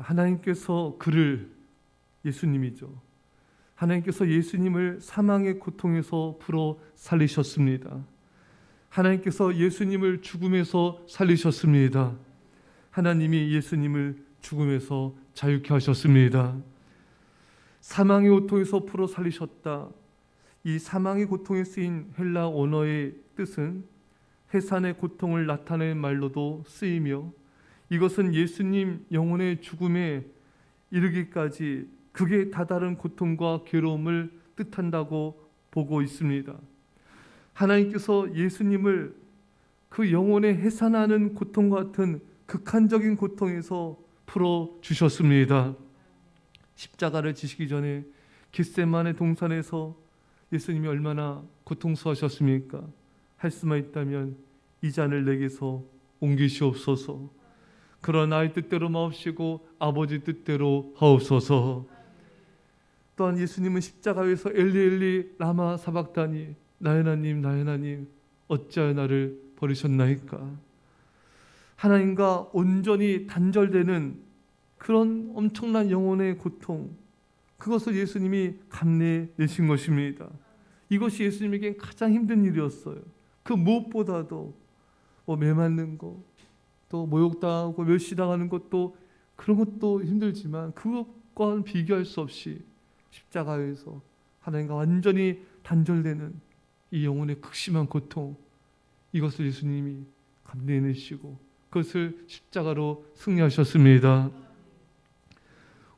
하나님께서 그를, 예수님이죠, 하나님께서 예수님을 사망의 고통에서 풀어 살리셨습니다. 하나님께서 예수님을 죽음에서 살리셨습니다. 하나님이 예수님을 죽음에서 자유케 하셨습니다. 사망의 고통에서 풀어 살리셨다. 이 사망의 고통에 쓰인 헬라 원어의 뜻은 해산의 고통을 나타내는 말로도 쓰이며, 이것은 예수님 영혼의 죽음에 이르기까지 극에 다다른 고통과 괴로움을 뜻한다고 보고 있습니다. 하나님께서 예수님을 그 영혼의 해산하는 고통과 같은 극한적인 고통에서 풀어주셨습니다. 십자가를 지시기 전에 겟세마네 동산에서 예수님이 얼마나 고통스러우셨습니까? 할 수만 있다면 이 잔을 내게서 옮기시옵소서. 그러나 나의 뜻대로 마옵시고 아버지 뜻대로 하옵소서. 또한 예수님은 십자가에서 엘리 엘리 라마 사박다니, 나의 하나님 나의 하나님 어찌하여 나를 버리셨나이까? 하나님과 온전히 단절되는 그런 엄청난 영혼의 고통, 그것을 예수님이 감내내신 것입니다. 이것이 예수님에겐 가장 힘든 일이었어요. 그 무엇보다도 매 맞는 것, 또 모욕당하고 멸시당하는 것도, 그런 것도 힘들지만 그것과는 비교할 수 없이 십자가에서 하나님과 완전히 단절되는 이 영혼의 극심한 고통, 이것을 예수님이 감내내시고 그것을 십자가로 승리하셨습니다.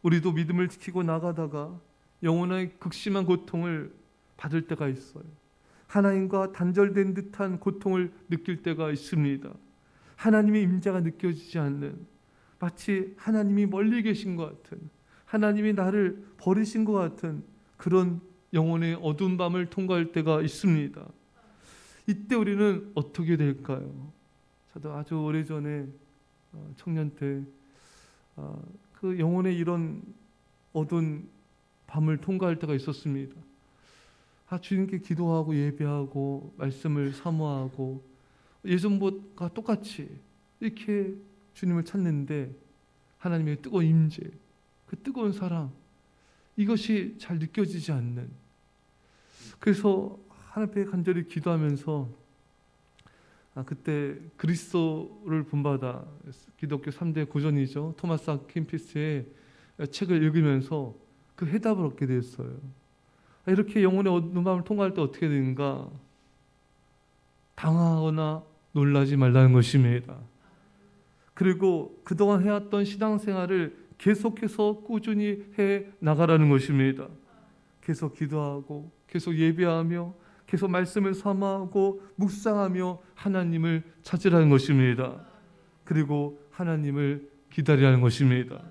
우리도 믿음을 지키고 나가다가 영혼의 극심한 고통을 받을 때가 있어요. 하나님과 단절된 듯한 고통을 느낄 때가 있습니다. 하나님의 임재가 느껴지지 않는, 마치 하나님이 멀리 계신 것 같은, 하나님이 나를 버리신 것 같은 그런 영혼의 어두운 밤을 통과할 때가 있습니다. 이때 우리는 어떻게 될까요? 저도 아주 오래전에 청년 때 그 영혼의 이런 어두운 밤을 통과할 때가 있었습니다. 주님께 기도하고 예배하고 말씀을 사모하고 예전보다 똑같이 이렇게 주님을 찾는데 하나님의 뜨거운 임재, 그 뜨거운 사랑, 이것이 잘 느껴지지 않는, 그래서 하나님 앞에 간절히 기도하면서 그때 그리스도를 본받아, 기독교 3대 고전이죠, 토마스 아퀴나스의 책을 읽으면서 그 해답을 얻게 되었어요. 이렇게 영혼의 어두운 밤을 통과할 때 어떻게 되는가? 당하거나 놀라지 말라는 것입니다. 그리고 그동안 해왔던 신앙생활을 계속해서 꾸준히 해 나가라는 것입니다. 계속 기도하고 계속 예배하며 계속 말씀을 사모하고 묵상하며 하나님을 찾으라는 것입니다. 그리고 하나님을 기다리라는 것입니다.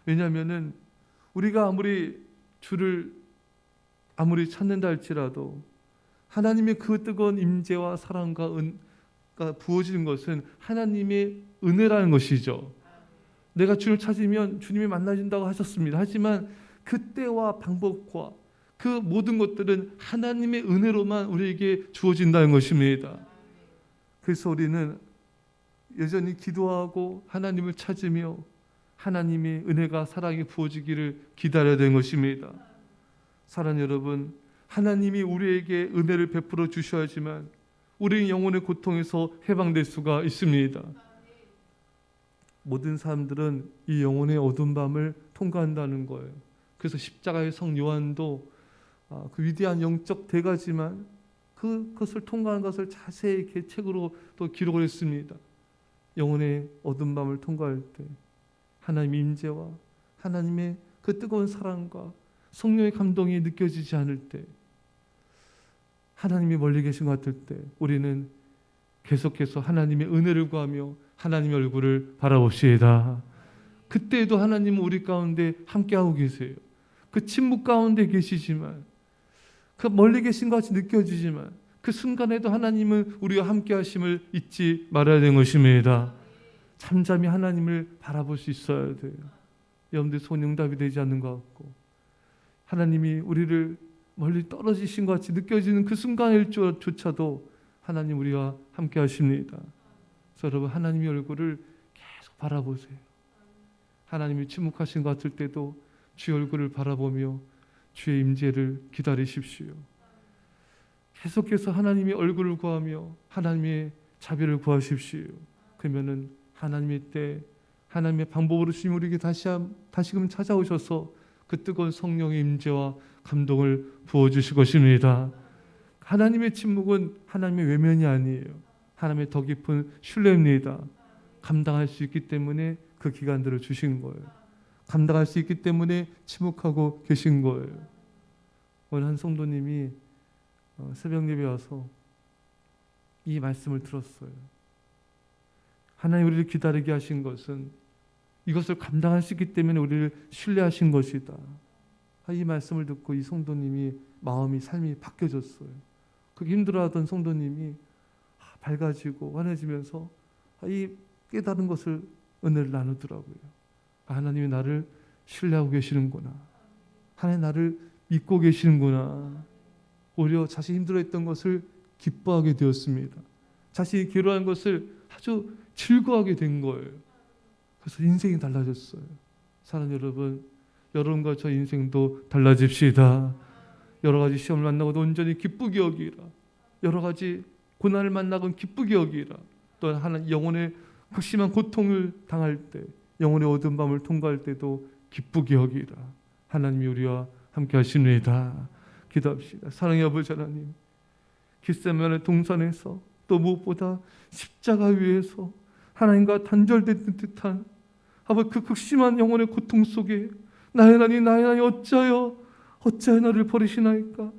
왜냐하면은 우리가 아무리 주를 아무리 찾는다 할지라도 하나님의 그 뜨거운 임재와 사랑과 은가 부어지는 것은 하나님의 은혜라는 것이죠. 내가 주를 찾으면 주님이 만나진다고 하셨습니다. 하지만 그때와 방법과 그 모든 것들은 하나님의 은혜로만 우리에게 주어진다는 것입니다. 그래서 우리는 여전히 기도하고 하나님을 찾으며 하나님의 은혜가 사랑이 부어지기를 기다려야 되는 것입니다. 사랑하는 여러분, 하나님이 우리에게 은혜를 베풀어 주셔야지만 우리는 영혼의 고통에서 해방될 수가 있습니다. 모든 사람들은 이 영혼의 어두운 밤을 통과한다는 거예요. 그래서 십자가의 성 요한도 그 위대한 영적 대가지만 그것을 통과한 것을 자세히 이렇게 책으로 또 기록을 했습니다. 영혼의 어두운 밤을 통과할 때 하나님의 임재와 하나님의 그 뜨거운 사랑과 성령의 감동이 느껴지지 않을 때, 하나님이 멀리 계신 것 같을 때 우리는 계속해서 하나님의 은혜를 구하며 하나님의 얼굴을 바라봅시다. 그때에도 하나님은 우리 가운데 함께하고 계세요. 그 침묵 가운데 계시지만, 그 멀리 계신 것 같이 느껴지지만 그 순간에도 하나님은 우리와 함께 하심을 잊지 말아야 되는 것입니다. 잠잠히 하나님을 바라볼 수 있어야 돼요. 여러분들 손응답이 되지 않는 것 같고 하나님이 우리를 멀리 떨어지신 것 같이 느껴지는 그 순간일조차도 하나님 우리와 함께 하십니다. 그래서 여러분, 하나님의 얼굴을 계속 바라보세요. 하나님이 침묵하신 것 같을 때도 주의 얼굴을 바라보며 주의 임재를 기다리십시오. 계속해서 하나님의 얼굴을 구하며 하나님의 자비를 구하십시오. 그러면은 하나님의 때, 하나님의 방법으로 주님 우리에게 다시금 찾아오셔서 그 뜨거운 성령의 임재와 감동을 부어주실 것입니다. 하나님의 침묵은 하나님의 외면이 아니에요. 하나님의 더 깊은 신뢰입니다. 감당할 수 있기 때문에 그 기간들을 주신 거예요. 감당할 수 있기 때문에 침묵하고 계신 거예요. 어느 한 성도님이 새벽 예배 와서 이 말씀을 들었어요. 하나님 우리를 기다리게 하신 것은 이것을 감당할 수 있기 때문에 우리를 신뢰하신 것이다. 이 말씀을 듣고 이 성도님이 마음이, 삶이 바뀌어졌어요. 그 힘들어하던 성도님이 밝아지고 환해지면서 이 깨달은 것을 은혜를 나누더라고요. 하나님이 나를 신뢰하고 계시는구나. 하나님 나를 믿고 계시는구나. 오히려 자신이 힘들어했던 것을 기뻐하게 되었습니다. 자신이 괴로워한 것을 아주 즐거워하게 된 거예요. 그래서 인생이 달라졌어요. 사랑하는 여러분, 여러분과 저 인생도 달라집시다. 여러 가지 시험을 만나고도 온전히 기쁘게 여기라. 여러 가지 고난을 만나건 기쁘게 여기라. 또 하나님 영혼의 극심한 고통을 당할 때, 영혼의 어두운 밤을 통과할 때도 기쁘게 여기라. 하나님이 우리와 함께 하십니다. 기도합시다. 사랑의 아버지 하나님, 겟세마네 동산에서 또 무엇보다 십자가 위에서 하나님과 단절된 듯한 아버지 그 극심한 영혼의 고통 속에 나의 하나님 어찌하여 나를 버리시나이까.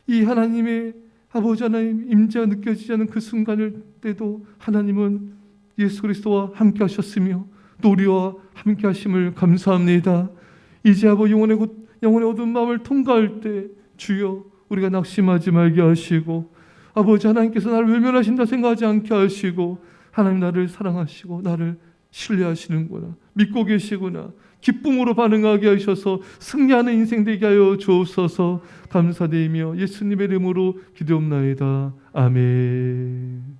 이 하나님의 아버지 하나님 임재가 느껴지지 않는 그 순간일 때도 하나님은 예수 그리스도와 함께 하셨으며 또 우리와 함께 하심을 감사합니다. 이제 아버지 영혼의 어두운 마음을 통과할 때 주여 우리가 낙심하지 말게 하시고 아버지 하나님께서 나를 외면하신다 생각하지 않게 하시고 하나님 나를 사랑하시고 나를 신뢰하시는구나, 믿고 계시구나, 기쁨으로 반응하게 하셔서 승리하는 인생 되게 하여 주옵소서. 감사드리며 예수님의 이름으로 기도옵나이다. 아멘.